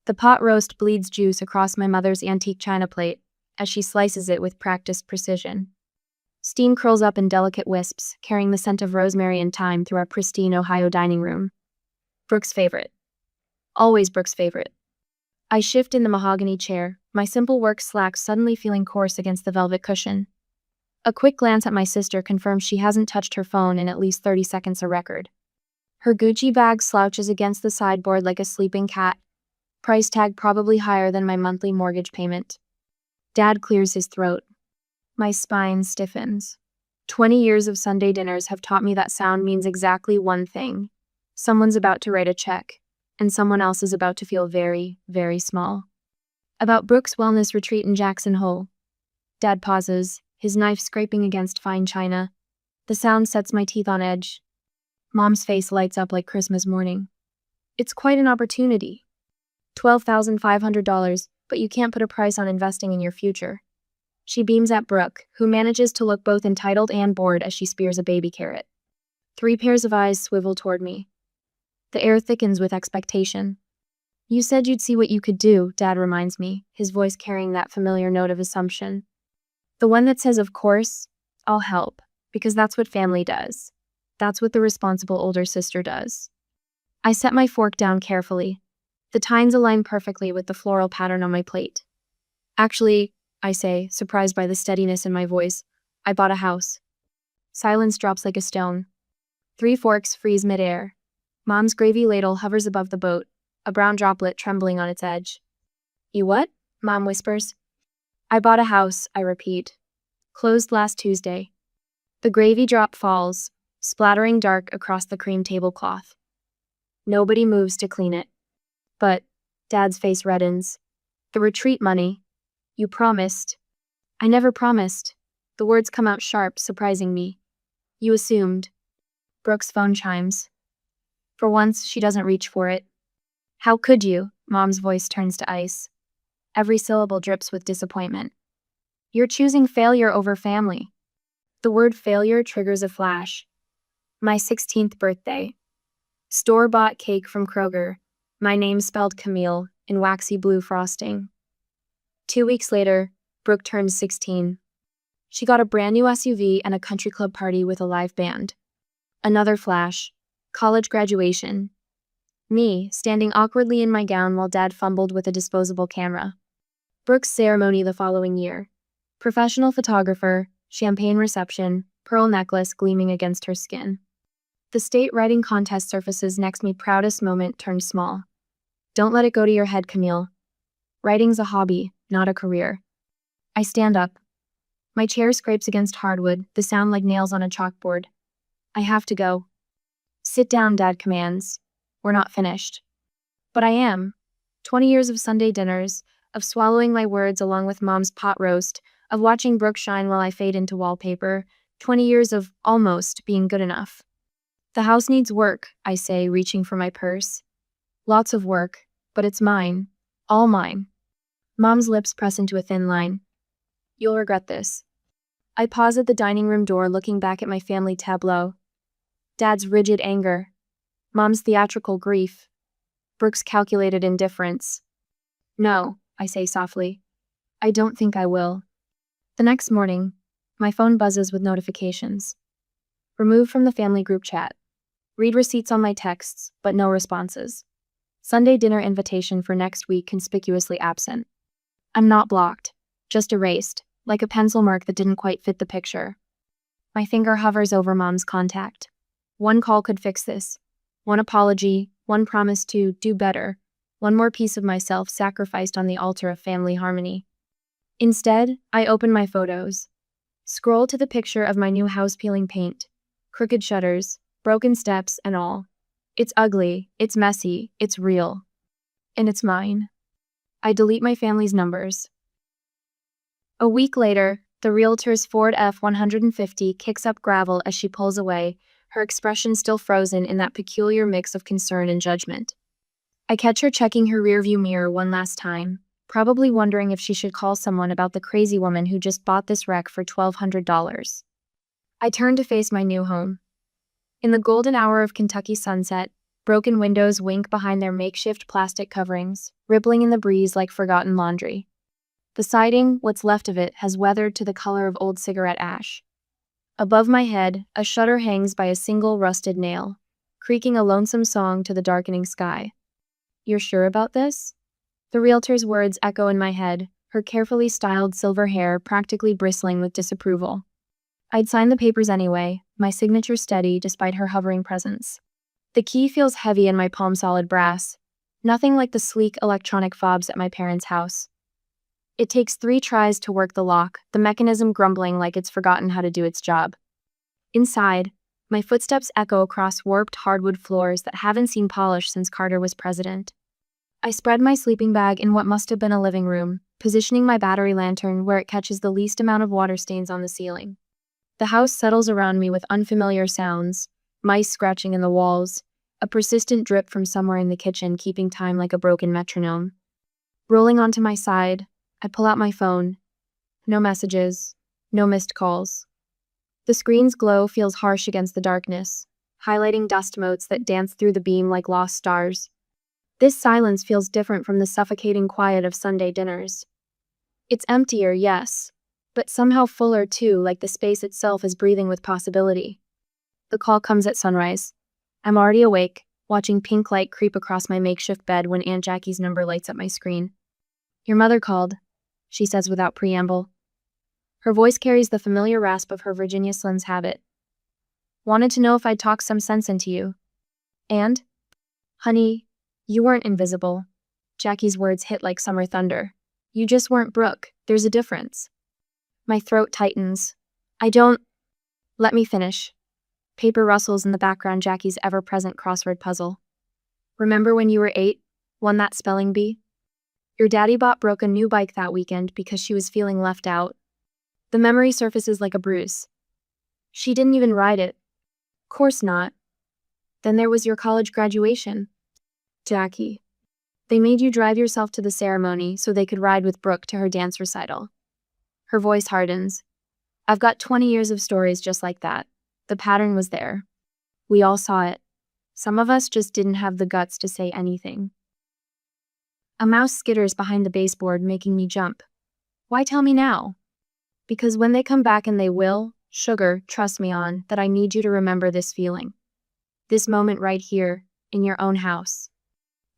The pot roast bleeds juice across my mother's antique china plate as she slices it with practiced precision. Steam curls up in delicate wisps, carrying the scent of rosemary and thyme through our pristine Ohio dining room. Brooke's favorite. Always Brooke's favorite. I shift in the mahogany chair, my simple work slacks suddenly feeling coarse against the velvet cushion. A quick glance at my sister confirms she hasn't touched her phone in at least 30 seconds a record. Her Gucci bag slouches against the sideboard like a sleeping cat, price tag probably higher than my monthly mortgage payment. Dad clears his throat. My spine stiffens. 20 years of Sunday dinners have taught me that sound means exactly one thing. Someone's about to write a check, and someone else is about to feel very, very small. About Brooke's wellness retreat in Jackson Hole. Dad pauses, his knife scraping against fine china. The sound sets my teeth on edge. Mom's face lights up like Christmas morning. It's quite an opportunity. $12,500, but you can't put a price on investing in your future. She beams at Brooke, who manages to look both entitled and bored as she spears a baby carrot. 3 pairs of eyes swivel toward me. The air thickens with expectation. You said you'd see what you could do, Dad reminds me, his voice carrying that familiar note of assumption. The one that says, of course, I'll help, because that's what family does. That's what the responsible older sister does. I set my fork down carefully. The tines align perfectly with the floral pattern on my plate. Actually, I say, surprised by the steadiness in my voice, I bought a house. Silence drops like a stone. 3 forks freeze midair. Mom's gravy ladle hovers above the boat, a brown droplet trembling on its edge. You what? Mom whispers. I bought a house, I repeat. Closed last Tuesday. The gravy drop falls, splattering dark across the cream tablecloth. Nobody moves to clean it. But, Dad's face reddens. The retreat money. You promised. I never promised. The words come out sharp, surprising me. You assumed. Brooke's phone chimes. For once, she doesn't reach for it. How could you? Mom's voice turns to ice. Every syllable drips with disappointment. You're choosing failure over family. The word failure triggers a flash. My 16th birthday. Store-bought cake from Kroger. My name spelled Camille in waxy blue frosting. 2 weeks later, Brooke turns 16. She got a brand new SUV and a country club party with a live band. Another flash. College graduation. Me, standing awkwardly in my gown while Dad fumbled with a disposable camera. Brooke's ceremony the following year. Professional photographer, champagne reception, pearl necklace gleaming against her skin. The state writing contest surfaces next me proudest moment turned small. Don't let it go to your head, Camille. Writing's a hobby, not a career. I stand up. My chair scrapes against hardwood, the sound like nails on a chalkboard. I have to go. Sit down, Dad commands. We're not finished. But I am. 20 years of Sunday dinners, of swallowing my words along with Mom's pot roast, of watching Brooke shine while I fade into wallpaper, 20 years of almost being good enough. The house needs work, I say, reaching for my purse. Lots of work, but it's mine. All mine. Mom's lips press into a thin line. You'll regret this. I pause at the dining room door looking back at my family tableau. Dad's rigid anger. Mom's theatrical grief. Brooke's calculated indifference. No, I say softly. I don't think I will. The next morning, my phone buzzes with notifications. Removed from the family group chat. Read receipts on my texts, but no responses. Sunday dinner invitation for next week conspicuously absent. I'm not blocked, just erased, like a pencil mark that didn't quite fit the picture. My finger hovers over Mom's contact. One call could fix this. One apology, one promise to do better, one more piece of myself sacrificed on the altar of family harmony. Instead, I open my photos. Scroll to the picture of my new house peeling paint. Crooked shutters, broken steps, and all. It's ugly, it's messy, it's real. And it's mine. I delete my family's numbers. A week later, the realtor's Ford F-150 kicks up gravel as she pulls away, her expression still frozen in that peculiar mix of concern and judgment. I catch her checking her rearview mirror one last time, probably wondering if she should call someone about the crazy woman who just bought this wreck for $1,200. I turn to face my new home. In the golden hour of Kentucky sunset, Broken windows wink behind their makeshift plastic coverings, rippling in the breeze like forgotten laundry. The siding, what's left of it, has weathered to the color of old cigarette ash. Above my head, a shutter hangs by a single rusted nail, creaking a lonesome song to the darkening sky. "You're sure about this?" The realtor's words echo in my head, her carefully styled silver hair practically bristling with disapproval. I'd sign the papers anyway, my signature steady despite her hovering presence. The key feels heavy in my palm, solid brass, nothing like the sleek electronic fobs at my parents' house. It takes 3 tries to work the lock, the mechanism grumbling like it's forgotten how to do its job. Inside, my footsteps echo across warped hardwood floors that haven't seen polish since Carter was president. I spread my sleeping bag in what must have been a living room, positioning my battery lantern where it catches the least amount of water stains on the ceiling. The house settles around me with unfamiliar sounds, mice scratching in the walls, a persistent drip from somewhere in the kitchen keeping time like a broken metronome. Rolling onto my side, I pull out my phone. No messages, no missed calls. The screen's glow feels harsh against the darkness, highlighting dust motes that dance through the beam like lost stars. This silence feels different from the suffocating quiet of Sunday dinners. It's emptier, yes, but somehow fuller too, like the space itself is breathing with possibility. The call comes at sunrise. I'm already awake, watching pink light creep across my makeshift bed when Aunt Jackie's number lights up my screen. "Your mother called," she says without preamble. Her voice carries the familiar rasp of her Virginia Slim's habit. "Wanted to know if I'd talk some sense into you." "And?" "Honey, you weren't invisible." Jackie's words hit like summer thunder. "You just weren't Brooke. There's a difference." My throat tightens. "I don't—" "Let me finish." Paper rustles in the background, Jackie's ever-present crossword puzzle. "Remember when you were 8? Won that spelling bee? Your daddy bought Brooke a new bike that weekend because she was feeling left out." The memory surfaces like a bruise. "She didn't even ride it." "Course not." "Then there was your college graduation." "Jackie. They made you drive yourself to the ceremony so they could ride with Brooke to her dance recital." Her voice hardens. "I've got 20 years of stories just like that. The pattern was there. We all saw it. Some of us just didn't have the guts to say anything." A mouse skitters behind the baseboard, making me jump. "Why tell me now?" "Because when they come back, and they will, sugar, trust me on, that I need you to remember this feeling. This moment right here, in your own house.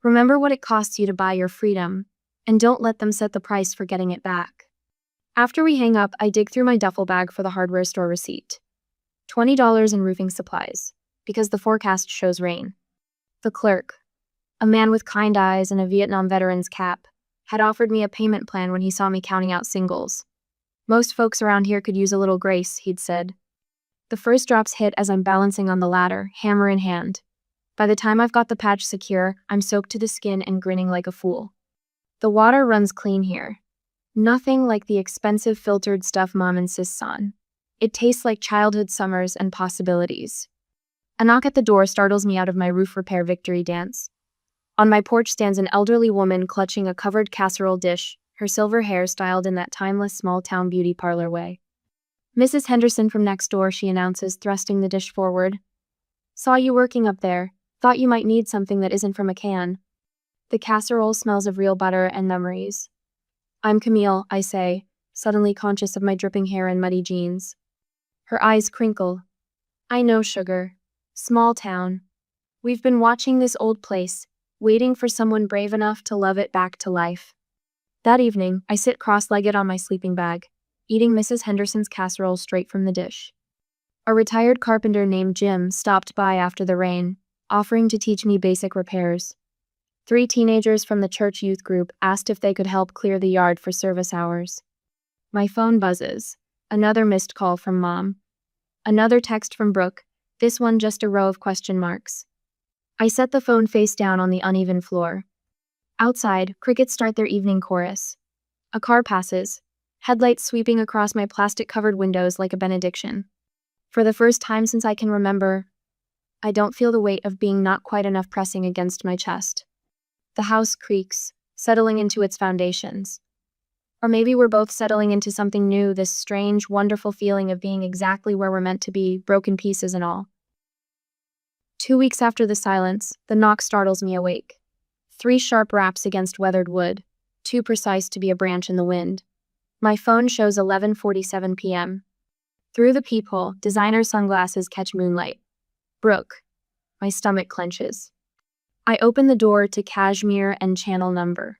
Remember what it costs you to buy your freedom, and don't let them set the price for getting it back." After we hang up, I dig through my duffel bag for the hardware store receipt. $20 in roofing supplies, because the forecast shows rain. The clerk, a man with kind eyes and a Vietnam veteran's cap, had offered me a payment plan when he saw me counting out singles. "Most folks around here could use a little grace," he'd said. The first drops hit as I'm balancing on the ladder, hammer in hand. By the time I've got the patch secure, I'm soaked to the skin and grinning like a fool. The water runs clean here. Nothing like the expensive filtered stuff Mom insists on. It tastes like childhood summers and possibilities. A knock at the door startles me out of my roof repair victory dance. On my porch stands an elderly woman clutching a covered casserole dish, her silver hair styled in that timeless small-town beauty parlor way. "Mrs. Henderson from next door," she announces, thrusting the dish forward. "Saw you working up there. Thought you might need something that isn't from a can." The casserole smells of real butter and memories. "I'm Camille," I say, suddenly conscious of my dripping hair and muddy jeans. Her eyes crinkle. "I know, sugar. Small town. We've been watching this old place, waiting for someone brave enough to love it back to life." That evening, I sit cross-legged on my sleeping bag, eating Mrs. Henderson's casserole straight from the dish. A retired carpenter named Jim stopped by after the rain, offering to teach me basic repairs. 3 teenagers from the church youth group asked if they could help clear the yard for service hours. My phone buzzes. Another missed call from Mom. Another text from Brooke, this one just a row of question marks. I set the phone face down on the uneven floor. Outside, crickets start their evening chorus. A car passes, headlights sweeping across my plastic-covered windows like a benediction. For the first time since I can remember, I don't feel the weight of being not quite enough pressing against my chest. The house creaks, settling into its foundations. Or maybe we're both settling into something new, this strange, wonderful feeling of being exactly where we're meant to be, broken pieces and all. 2 weeks after the silence, the knock startles me awake. 3 sharp raps against weathered wood, too precise to be a branch in the wind. My phone shows 11:47 p.m. Through the peephole, designer sunglasses catch moonlight. Brooke. My stomach clenches. I open the door to cashmere and channel number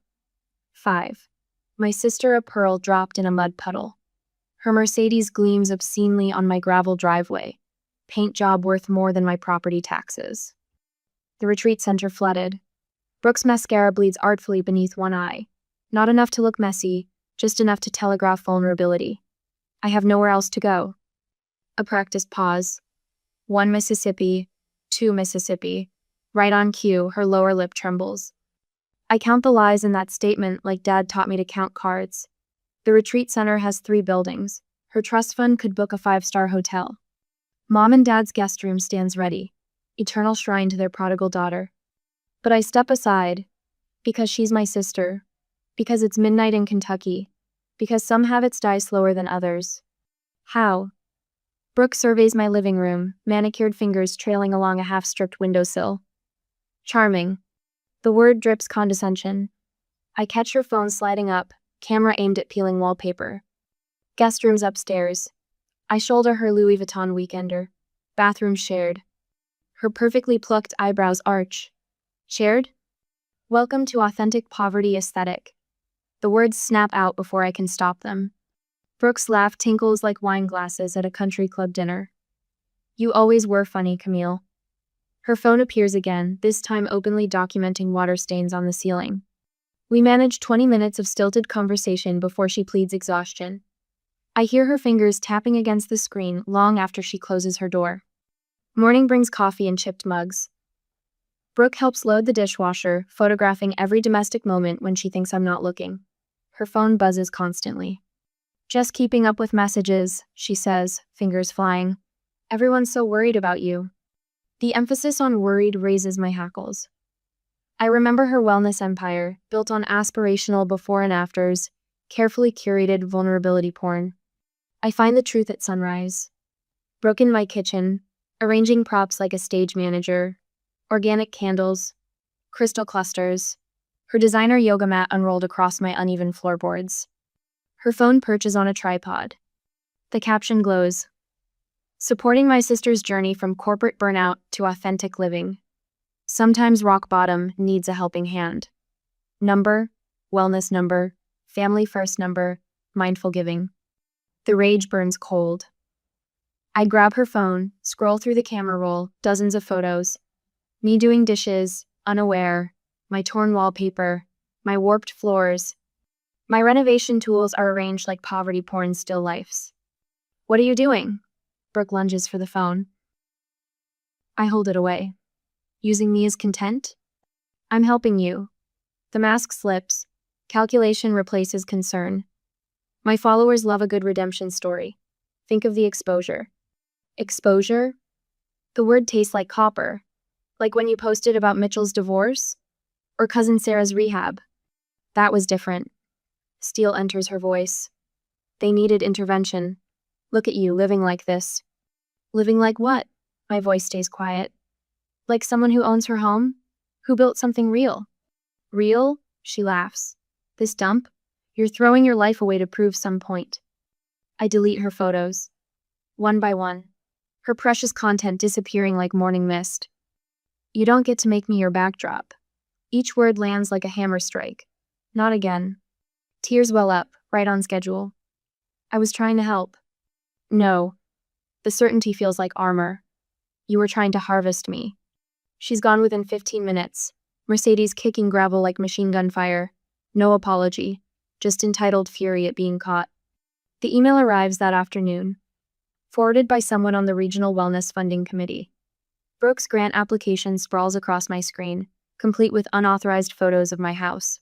5. My sister, a pearl dropped in a mud puddle. Her Mercedes gleams obscenely on my gravel driveway. Paint job worth more than my property taxes. The retreat center flooded. Brooke's mascara bleeds artfully beneath one eye. Not enough to look messy, just enough to telegraph vulnerability. I have nowhere else to go. A practiced pause. 1 Mississippi, 2 Mississippi. Right on cue, her lower lip trembles. I count the lies in that statement like Dad taught me to count cards. The retreat center has 3 buildings. Her trust fund could book a 5-star hotel. Mom and Dad's guest room stands ready, eternal shrine to their prodigal daughter. But I step aside, because she's my sister, because it's midnight in Kentucky, because some habits die slower than others. How? Brooke surveys my living room, manicured fingers trailing along a half-stripped windowsill. Charming. The word drips condescension. I catch her phone sliding up, camera aimed at peeling wallpaper. Guest room's upstairs. I shoulder her Louis Vuitton weekender. Bathroom shared. Her perfectly plucked eyebrows arch. Shared? Welcome to authentic poverty aesthetic. The words snap out before I can stop them. Brooke's laugh tinkles like wine glasses at a country club dinner. You always were funny, Camille. Her phone appears again, this time openly documenting water stains on the ceiling. We manage 20 minutes of stilted conversation before she pleads exhaustion. I hear her fingers tapping against the screen long after she closes her door. Morning brings coffee in chipped mugs. Brooke helps load the dishwasher, photographing every domestic moment when she thinks I'm not looking. Her phone buzzes constantly. Just keeping up with messages, she says, fingers flying. Everyone's so worried about you. The emphasis on worried raises my hackles. I remember her wellness empire, built on aspirational before and afters, carefully curated vulnerability porn. I find the truth at sunrise. Brooke in my kitchen, arranging props like a stage manager, organic candles, crystal clusters, her designer yoga mat unrolled across my uneven floorboards. Her phone perches on a tripod. The caption glows. Supporting my sister's journey from corporate burnout to authentic living. Sometimes rock bottom needs a helping hand. Number, wellness number, family first number, mindful giving. The rage burns cold. I grab her phone, scroll through the camera roll, dozens of photos. Me doing dishes, unaware, my torn wallpaper, my warped floors. My renovation tools are arranged like poverty porn still lifes. What are you doing? Brooke lunges for the phone. I hold it away. Using me as content? I'm helping you. The mask slips. Calculation replaces concern. My followers love a good redemption story. Think of the exposure. Exposure? The word tastes like copper. Like when you posted about Mitchell's divorce? Or cousin Sarah's rehab? That was different. Steel enters her voice. They needed intervention. Look at you, living like this. Living like what? My voice stays quiet. Like someone who owns her home? Who built something real? Real? She laughs. This dump? You're throwing your life away to prove some point. I delete her photos. One by one. Her precious content disappearing like morning mist. You don't get to make me your backdrop. Each word lands like a hammer strike. Not again. Tears well up, right on schedule. I was trying to help. No. The certainty feels like armor. You were trying to harvest me. She's gone within 15 minutes. Mercedes kicking gravel like machine gun fire. No apology. Just entitled fury at being caught. The email arrives that afternoon. Forwarded by someone on the Regional Wellness Funding Committee. Brooke's grant application sprawls across my screen, complete with unauthorized photos of my house.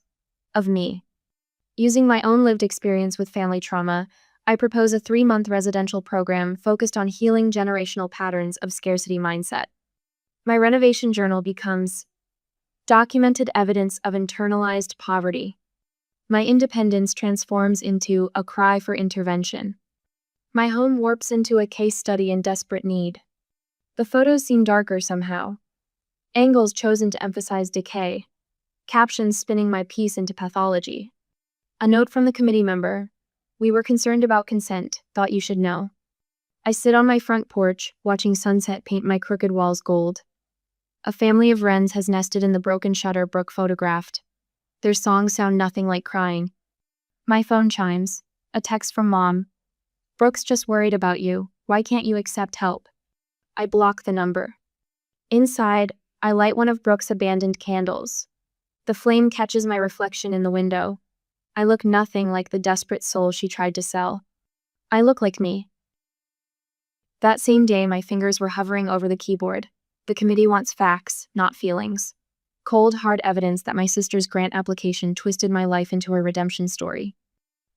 Of me. Using my own lived experience with family trauma, I propose a 3-month residential program focused on healing generational patterns of scarcity mindset. My renovation journal becomes documented evidence of internalized poverty. My independence transforms into a cry for intervention. My home warps into a case study in desperate need. The photos seem darker somehow, Angles chosen to emphasize decay. Captions spinning my piece into pathology. A note from the committee member. We were concerned about consent, thought you should know. I sit on my front porch, watching sunset paint my crooked walls gold. A family of wrens has nested in the broken shutter Brooke photographed. Their songs sound nothing like crying. My phone chimes. A text from Mom. Brooke's just worried about you. Why can't you accept help? I block the number. Inside, I light one of Brooke's abandoned candles. The flame catches my reflection in the window. I look nothing like the desperate soul she tried to sell. I look like me. That same day, my fingers were hovering over the keyboard. The committee wants facts, not feelings. Cold, hard evidence that my sister's grant application twisted my life into a redemption story.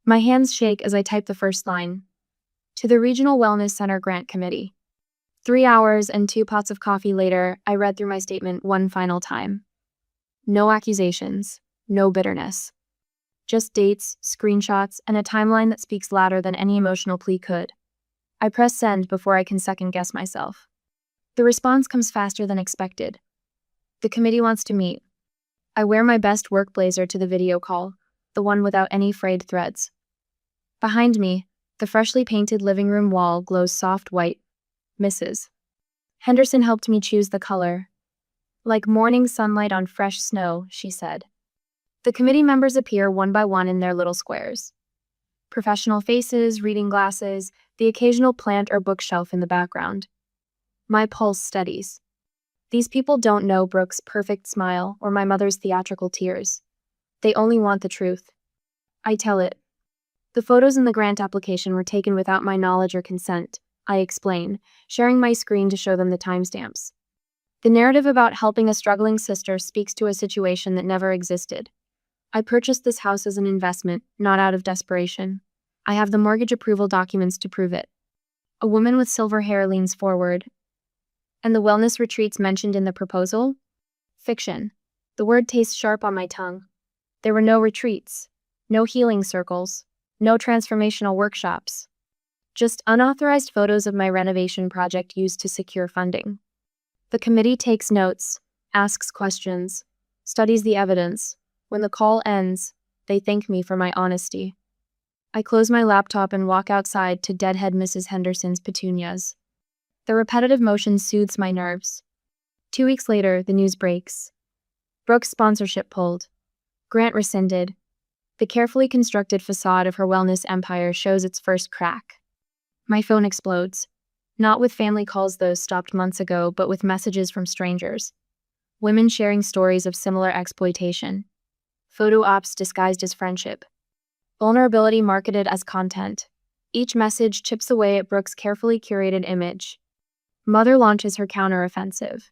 My hands shake as I type the first line. To the Regional Wellness Center Grant Committee. 3 hours and 2 pots of coffee later, I read through my statement one final time. No accusations, no bitterness. Just dates, screenshots, and a timeline that speaks louder than any emotional plea could. I press send before I can second-guess myself. The response comes faster than expected. The committee wants to meet. I wear my best work blazer to the video call, the one without any frayed threads. Behind me, the freshly painted living room wall glows soft white. Mrs. Henderson helped me choose the color. Like morning sunlight on fresh snow, she said. The committee members appear one by one in their little squares. Professional faces, reading glasses, the occasional plant or bookshelf in the background. My pulse steadies. These people don't know Brooke's perfect smile or my mother's theatrical tears. They only want the truth. I tell it. The photos in the grant application were taken without my knowledge or consent, I explain, sharing my screen to show them the timestamps. The narrative about helping a struggling sister speaks to a situation that never existed. I purchased this house as an investment, not out of desperation. I have the mortgage approval documents to prove it. A woman with silver hair leans forward. And the wellness retreats mentioned in the proposal? Fiction. The word tastes sharp on my tongue. There were no retreats, no healing circles, no transformational workshops. Just unauthorized photos of my renovation project used to secure funding. The committee takes notes, asks questions, studies the evidence. When the call ends, they thank me for my honesty. I close my laptop and walk outside to deadhead Mrs. Henderson's petunias. The repetitive motion soothes my nerves. 2 weeks later, the news breaks. Brooke's sponsorship pulled. Grant rescinded. The carefully constructed facade of her wellness empire shows its first crack. My phone explodes. Not with family calls those stopped months ago, but with messages from strangers. Women sharing stories of similar exploitation. Photo ops disguised as friendship. Vulnerability marketed as content. Each message chips away at Brooke's carefully curated image. Mother launches her counteroffensive.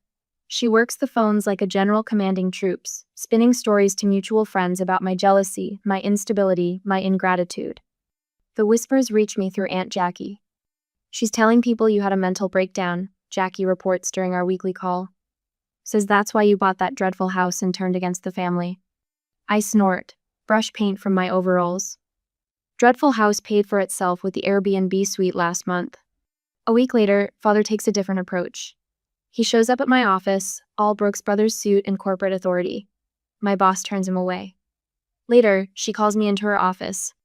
She works the phones like a general commanding troops, spinning stories to mutual friends about my jealousy, my instability, my ingratitude. The whispers reach me through Aunt Jackie. She's telling people you had a mental breakdown, Jackie reports during our weekly call. Says that's why you bought that dreadful house and turned against the family. I snort, brush paint from my overalls. Dreadful house paid for itself with the Airbnb suite last month. A week later, Father takes a different approach. He shows up at my office, all Brooks Brothers suit and corporate authority. My boss turns him away. Later, she calls me into her office.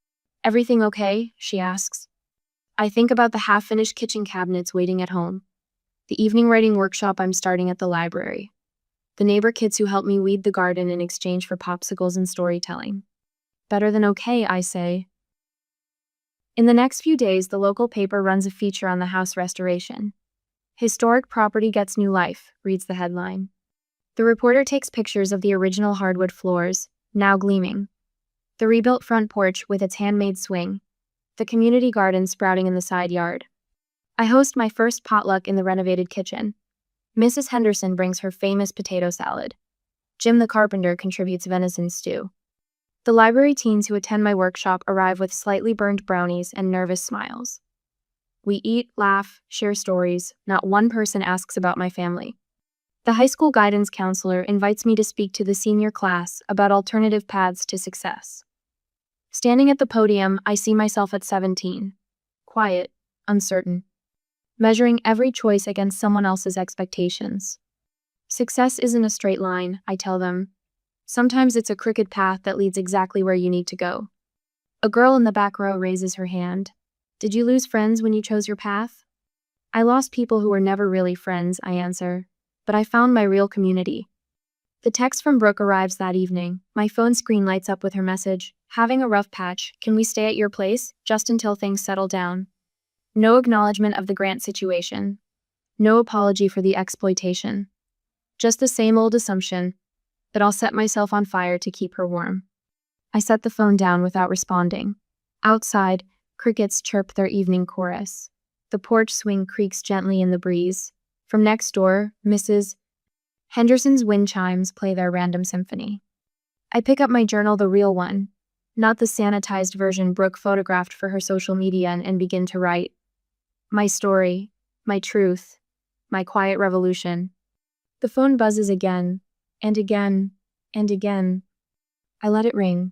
Everything okay? She asks. I think about the half-finished kitchen cabinets waiting at home. The evening writing workshop I'm starting at the library. The neighbor kids who help me weed the garden in exchange for popsicles and storytelling. Better than okay, I say. In the next few days, the local paper runs a feature on the house restoration. Historic property gets new life, reads the headline. The reporter takes pictures of the original hardwood floors, now gleaming. The rebuilt front porch with its handmade swing. The community garden sprouting in the side yard. I host my first potluck in the renovated kitchen. Mrs. Henderson brings her famous potato salad. Jim the carpenter contributes venison stew. The library teens who attend my workshop arrive with slightly burned brownies and nervous smiles. We eat, laugh, share stories. Not one person asks about my family. The high school guidance counselor invites me to speak to the senior class about alternative paths to success. Standing at the podium, I see myself at 17. Quiet, uncertain. Measuring every choice against someone else's expectations. Success isn't a straight line, I tell them. Sometimes it's a crooked path that leads exactly where you need to go. A girl in the back row raises her hand. Did you lose friends when you chose your path? I lost people who were never really friends, I answer. But I found my real community. The text from Brooke arrives that evening. My phone screen lights up with her message. Having a rough patch. Can we stay at your place? Just until things settle down. No acknowledgement of the Grant situation. No apology for the exploitation. Just the same old assumption that I'll set myself on fire to keep her warm. I set the phone down without responding. Outside, crickets chirp their evening chorus. The porch swing creaks gently in the breeze. From next door, Mrs. Henderson's wind chimes play their random symphony. I pick up my journal, the real one, not the sanitized version Brooke photographed for her social media, and begin to write. My story, my truth, my quiet revolution. The phone buzzes again, and again, and again. I let it ring.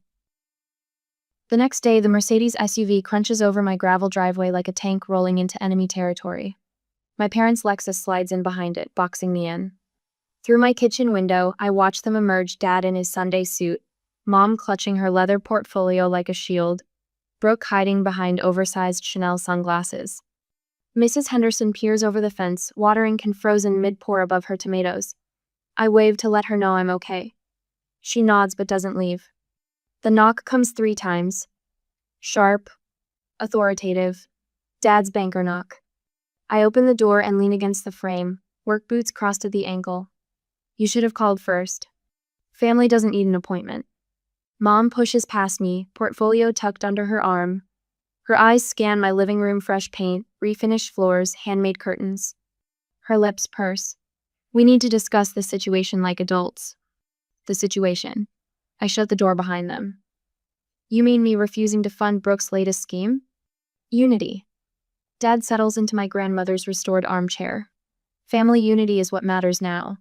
The next day, the Mercedes SUV crunches over my gravel driveway like a tank rolling into enemy territory. My parents' Lexus slides in behind it, boxing me in. Through my kitchen window, I watch them emerge, Dad in his Sunday suit, Mom clutching her leather portfolio like a shield, Brooke hiding behind oversized Chanel sunglasses. Mrs. Henderson peers over the fence, watering can frozen mid-pour above her tomatoes. I wave to let her know I'm okay. She nods but doesn't leave. The knock comes 3 times. Sharp, authoritative, Dad's banker knock. I open the door and lean against the frame, work boots crossed at the ankle. You should have called first. Family doesn't need an appointment. Mom pushes past me, portfolio tucked under her arm. Her eyes scan my living room, fresh paint, refinished floors, handmade curtains. Her lips purse. We need to discuss this situation like adults. The situation. I shut the door behind them. You mean me refusing to fund Brooke's latest scheme? Unity. Dad settles into my grandmother's restored armchair. Family unity is what matters now.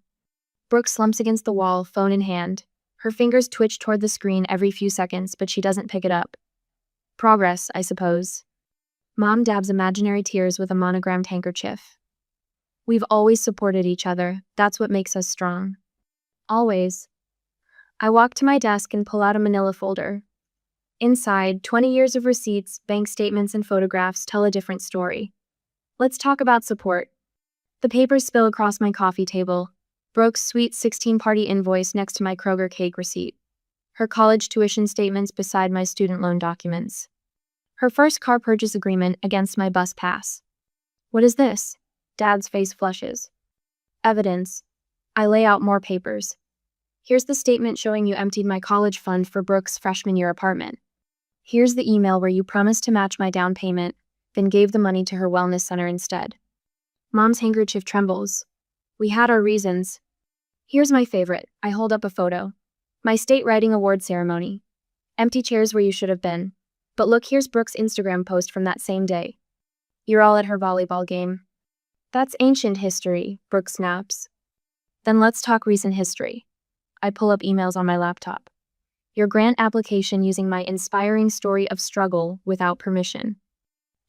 Brooke slumps against the wall, phone in hand. Her fingers twitch toward the screen every few seconds, but she doesn't pick it up. Progress, I suppose. Mom dabs imaginary tears with a monogrammed handkerchief. We've always supported each other. That's what makes us strong. Always. I walk to my desk and pull out a manila folder. Inside, 20 years of receipts, bank statements, and photographs tell a different story. Let's talk about support. The papers spill across my coffee table. Brooke's sweet 16-party invoice next to my Kroger cake receipt. Her college tuition statements beside my student loan documents. Her first car purchase agreement against my bus pass. What is this? Dad's face flushes. Evidence. I lay out more papers. Here's the statement showing you emptied my college fund for Brooke's freshman year apartment. Here's the email where you promised to match my down payment, then gave the money to her wellness center instead. Mom's handkerchief trembles. We had our reasons. Here's my favorite. I hold up a photo. My state writing award ceremony. Empty chairs where you should have been. But look, here's Brooke's Instagram post from that same day. You're all at her volleyball game. That's ancient history, Brooke snaps. Then let's talk recent history. I pull up emails on my laptop. Your grant application using my inspiring story of struggle without permission.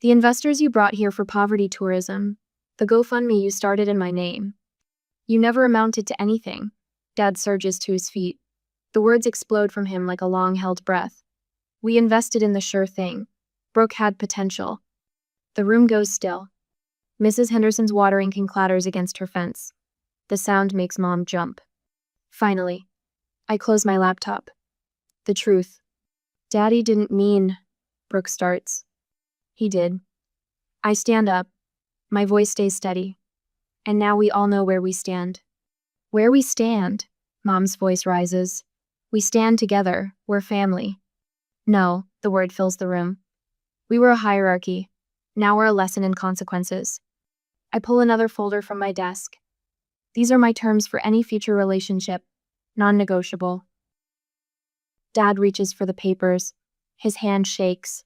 The investors you brought here for poverty tourism. The GoFundMe you started in my name. You never amounted to anything. Dad surges to his feet. The words explode from him like a long-held breath. We invested in the sure thing. Brooke had potential. The room goes still. Mrs. Henderson's watering can clatters against her fence. The sound makes Mom jump. Finally, I close my laptop. The truth. Daddy didn't mean, Brooke starts. He did. I stand up. My voice stays steady. And now we all know where we stand. Where we stand, Mom's voice rises. We stand together. We're family. No, the word fills the room. We were a hierarchy. Now we're a lesson in consequences. I pull another folder from my desk. These are my terms for any future relationship. Non-negotiable. Dad reaches for the papers. His hand shakes.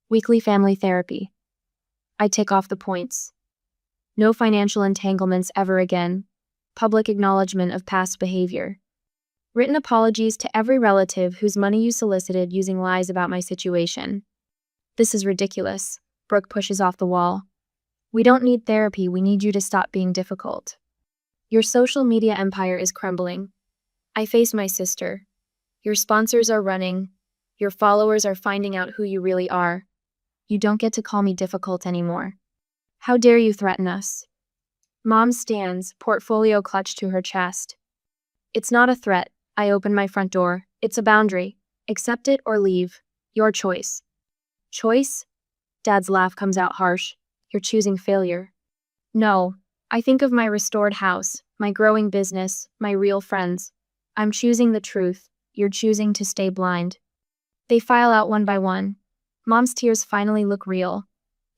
Weekly family therapy. I tick off the points. No financial entanglements ever again. Public acknowledgement of past behavior. Written apologies to every relative whose money you solicited using lies about my situation. This is ridiculous. Brooke pushes off the wall. We don't need therapy, we need you to stop being difficult. Your social media empire is crumbling. I face my sister. Your sponsors are running. Your followers are finding out who you really are. You don't get to call me difficult anymore. How dare you threaten us? Mom stands, portfolio clutched to her chest. It's not a threat. I open my front door. It's a boundary. Accept it or leave. Your choice. Choice? Dad's laugh comes out harsh. You're choosing failure. No. I think of my restored house, my growing business, my real friends. I'm choosing the truth. You're choosing to stay blind. They file out one by one. Mom's tears finally look real.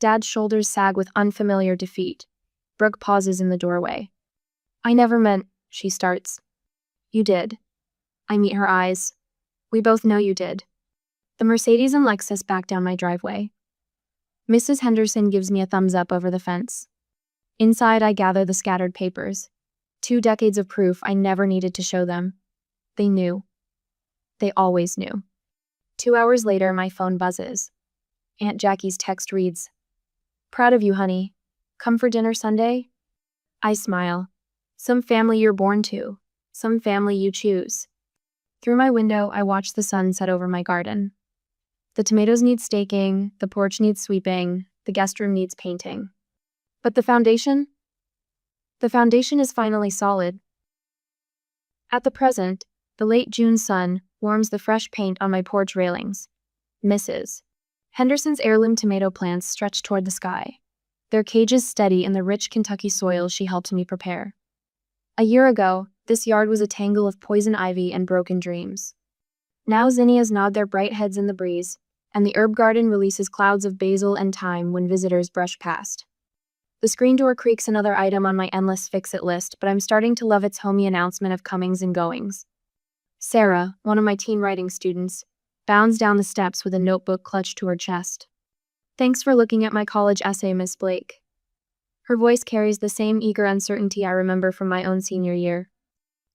Dad's shoulders sag with unfamiliar defeat. Brooke pauses in the doorway. I never meant, she starts. You did. I meet her eyes. We both know you did. The Mercedes and Lexus back down my driveway. Mrs. Henderson gives me a thumbs up over the fence. Inside, I gather the scattered papers. 2 decades of proof I never needed to show them. They knew. They always knew. 2 hours later, my phone buzzes. Aunt Jackie's text reads, Proud of you, honey. Come for dinner Sunday? I smile. Some family you're born to. Some family you choose. Through my window, I watch the sun set over my garden. The tomatoes need staking, the porch needs sweeping, the guest room needs painting. But the foundation? The foundation is finally solid. At the present, the late June sun warms the fresh paint on my porch railings. Mrs. Henderson's heirloom tomato plants stretch toward the sky, their cages steady in the rich Kentucky soil she helped me prepare. A year ago, this yard was a tangle of poison ivy and broken dreams. Now zinnias nod their bright heads in the breeze, and the herb garden releases clouds of basil and thyme when visitors brush past. The screen door creaks, another item on my endless fix-it list, but I'm starting to love its homey announcement of comings and goings. Sarah, one of my teen writing students, bounds down the steps with a notebook clutched to her chest. Thanks for looking at my college essay, Miss Blake. Her voice carries the same eager uncertainty I remember from my own senior year.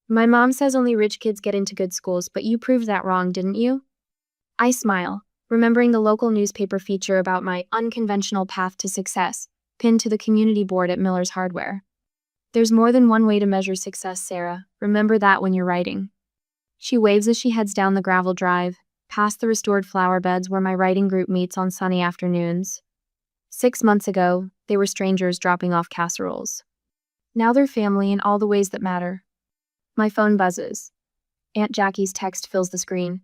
My mom says only rich kids get into good schools, but you proved that wrong, didn't you? I smile, remembering the local newspaper feature about my unconventional path to success, pinned to the community board at Miller's Hardware. There's more than one way to measure success, Sarah. Remember that when you're writing. She waves as she heads down the gravel drive, past the restored flower beds where my writing group meets on sunny afternoons. 6 months ago, they were strangers dropping off casseroles. Now they're family in all the ways that matter. My phone buzzes. Aunt Jackie's text fills the screen.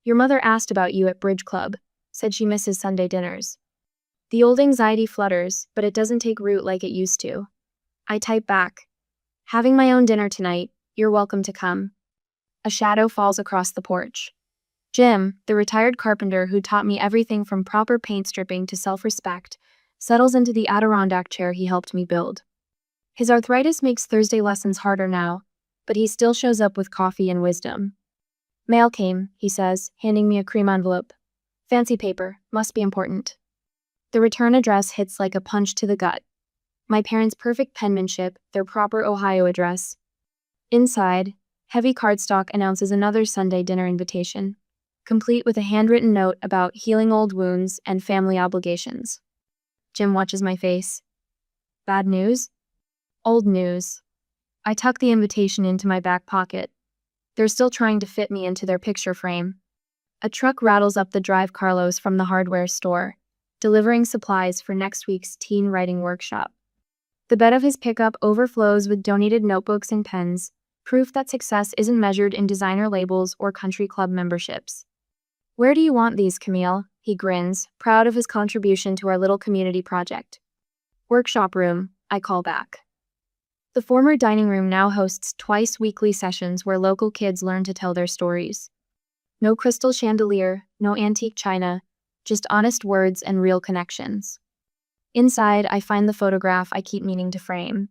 Your mother asked about you at Bridge Club, said she misses Sunday dinners. The old anxiety flutters, but it doesn't take root like it used to. I type back. Having my own dinner tonight, you're welcome to come. A shadow falls across the porch. Jim, the retired carpenter who taught me everything from proper paint stripping to self-respect, settles into the Adirondack chair he helped me build. His arthritis makes Thursday lessons harder now, but he still shows up with coffee and wisdom. Mail came, he says, handing me a cream envelope. Fancy paper, must be important. The return address hits like a punch to the gut. My parents' perfect penmanship, their proper Ohio address. Inside, heavy cardstock announces another Sunday dinner invitation, complete with a handwritten note about healing old wounds and family obligations. Jim watches my face. Bad news? Old news. I tuck the invitation into my back pocket. They're still trying to fit me into their picture frame. A truck rattles up the drive Carlos from the hardware store, delivering supplies for next week's teen writing workshop. The bed of his pickup overflows with donated notebooks and pens, proof that success isn't measured in designer labels or country club memberships. Where do you want these, Camille? He grins, proud of his contribution to our little community project. Workshop room, I call back. The former dining room now hosts twice-weekly sessions where local kids learn to tell their stories. No crystal chandelier, no antique china, just honest words and real connections. Inside, I find the photograph I keep meaning to frame.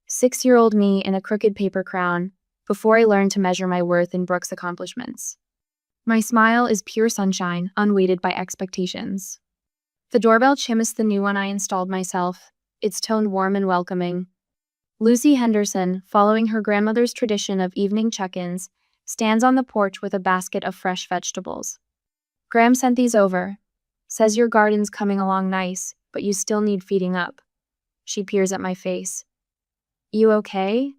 6-year-old me in a crooked paper crown, before I learned to measure my worth in Brooke's accomplishments. My smile is pure sunshine, unweighted by expectations. The doorbell chimes, the new one I installed myself, its tone warm and welcoming. Lucy Henderson, following her grandmother's tradition of evening check-ins, stands on the porch with a basket of fresh vegetables. Graham sent these over. Says your garden's coming along nice, but you still need feeding up. She peers at my face. You okay?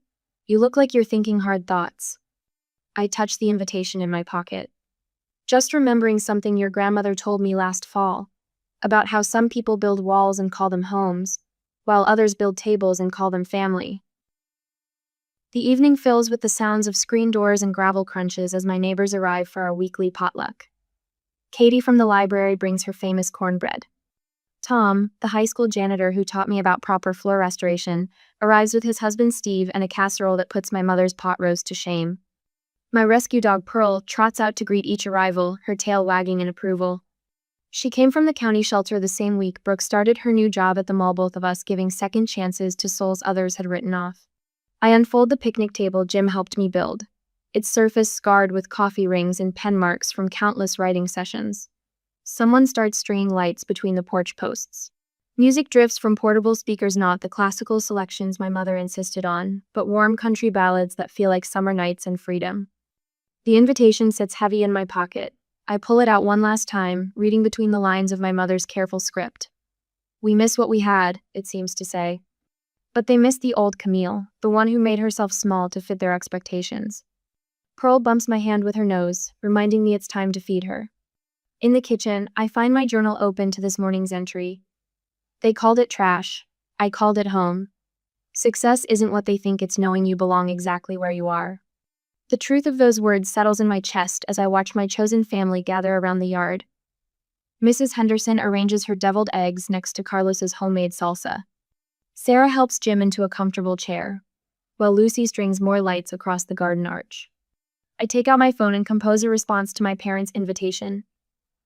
You look like you're thinking hard thoughts. I touch the invitation in my pocket. Just remembering something your grandmother told me last fall about how some people build walls and call them homes, while others build tables and call them family. The evening fills with the sounds of screen doors and gravel crunches as my neighbors arrive for our weekly potluck. Katie from the library brings her famous cornbread. Tom, the high school janitor who taught me about proper floor restoration, arrives with his husband Steve and a casserole that puts my mother's pot roast to shame. My rescue dog Pearl trots out to greet each arrival, her tail wagging in approval. She came from the county shelter the same week Brooke started her new job at the mall, both of us giving second chances to souls others had written off. I unfold the picnic table Jim helped me build, its surface scarred with coffee rings and pen marks from countless writing sessions. Someone starts straying lights between the porch posts. Music drifts from portable speakers, not the classical selections my mother insisted on, but warm country ballads that feel like summer nights and freedom. The invitation sits heavy in my pocket. I pull it out one last time, reading between the lines of my mother's careful script. We miss what we had, it seems to say. But they miss the old Camille, the one who made herself small to fit their expectations. Pearl bumps my hand with her nose, reminding me it's time to feed her. In the kitchen, I find my journal open to this morning's entry. They called it trash. I called it home. Success isn't what they think it's, knowing you belong exactly where you are. The truth of those words settles in my chest as I watch my chosen family gather around the yard. Mrs. Henderson arranges her deviled eggs next to Carlos's homemade salsa. Sarah helps Jim into a comfortable chair, while Lucy strings more lights across the garden arch. I take out my phone and compose a response to my parents' invitation.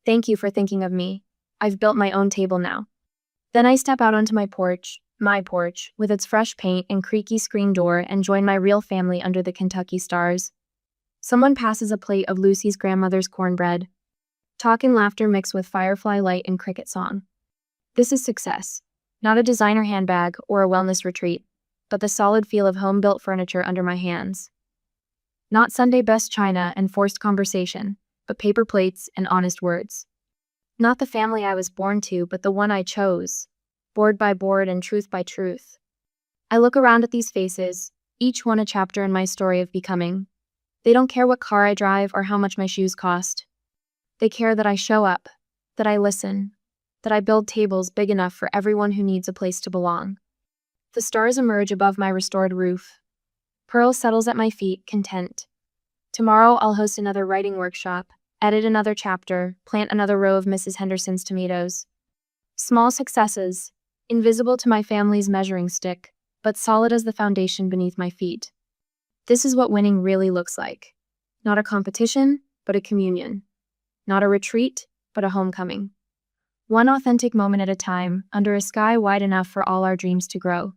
Thank you for thinking of me. I've built my own table now. Then I step out onto my porch, with its fresh paint and creaky screen door, and join my real family under the Kentucky stars. Someone passes a plate of Lucy's grandmother's cornbread. Talk and laughter mix with firefly light and cricket song. This is success. Not a designer handbag or a wellness retreat, but the solid feel of home-built furniture under my hands. Not Sunday best china and forced conversation, but paper plates and honest words. Not the family I was born to, but the one I chose, board by board and truth by truth. I look around at these faces, each one a chapter in my story of becoming. They don't care what car I drive or how much my shoes cost. They care that I show up, that I listen, that I build tables big enough for everyone who needs a place to belong. The stars emerge above my restored roof. Pearl settles at my feet, content. Tomorrow I'll host another writing workshop, edit another chapter, plant another row of Mrs. Henderson's tomatoes. Small successes, invisible to my family's measuring stick, but solid as the foundation beneath my feet. This is what winning really looks like. Not a competition, but a communion. Not a retreat, but a homecoming. One authentic moment at a time, under a sky wide enough for all our dreams to grow.